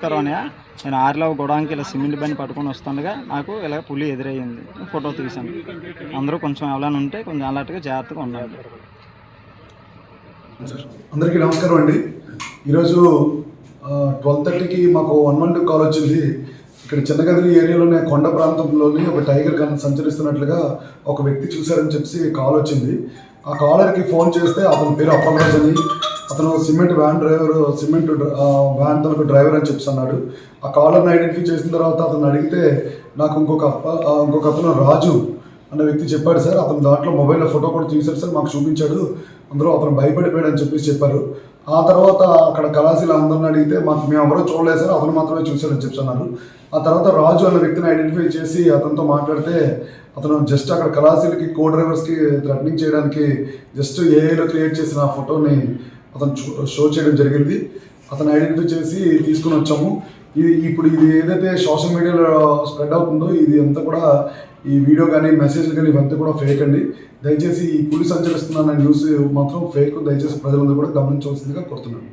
నేను ఆరిలో గోడానికి ఇలా సిమెంట్ బండి పట్టుకొని వస్తుండగా నాకు ఇలా పులి ఎదురయ్యింది. ఫోటో తీశాను. అందరూ కొంచెం ఎవరైనా ఉంటే కొంచెం అలర్ట్గా జాగ్రత్తగా ఉండాలి. అందరికీ నమస్కారం అండి. ఈరోజు 12:30కి మాకు 112 కాల్ వచ్చింది. ఇక్కడ చిన్నగదిరి ఏరియాలోనే కొండ ప్రాంతంలోని ఒక టైగర్ సంచరిస్తున్నట్లుగా ఒక వ్యక్తి చూశారని చెప్పి కాల్ వచ్చింది. ఆ కాలర్కి ఫోన్ చేస్తే అతని పేరు అప్పలరాజ్ అని, అతను సిమెంట్ వ్యాన్ తనకు డ్రైవర్ అని చెప్పి అన్నాడు. ఆ కాలర్ని ఐడెంటిఫై చేసిన తర్వాత అతను అడిగితే నాకు ఇంకొక అతను రాజు అన్న వ్యక్తి చెప్పాడు సార్. అతను దాంట్లో మొబైల్లో ఫోటో కూడా తీశారు సార్, మాకు చూపించాడు. అందులో అతను భయపడిపోయాడు అని చెప్పారు. ఆ తర్వాత అక్కడ కళాశీల అందరిని అడిగితే మేము ఎవరో చూడలేదు సార్, అతను మాత్రమే చూశారని చెప్పి అన్నారు. ఆ తర్వాత రాజు అన్న వ్యక్తిని ఐడెంటిఫై చేసి అతనితో మాట్లాడితే అతను జస్ట్ అక్కడ కళాశీలకి కో డ్రైవర్స్కి థ్రెటనింగ్ చేయడానికి జస్ట్ ఏఐలో క్రియేట్ చేసిన ఫోటోని అతను షో చేయడం జరిగింది. అతను ఐడెంటిఫై చేసి తీసుకుని వచ్చాము. ఇప్పుడు ఇది ఏదైతే సోషల్ మీడియాలో స్ప్రెడ్ అవుతుందో ఇది అంతా కూడా ఈ వీడియో కానీ మెసేజ్లు కానీ ఇవంతా కూడా ఫేక్ అండి. దయచేసి ఈ పులి సంచరిస్తున్న న్యూస్ మాత్రం ఫేక్. దయచేసి ప్రజలందరూ కూడా గమనించవలసిందిగా కోరుతున్నాను.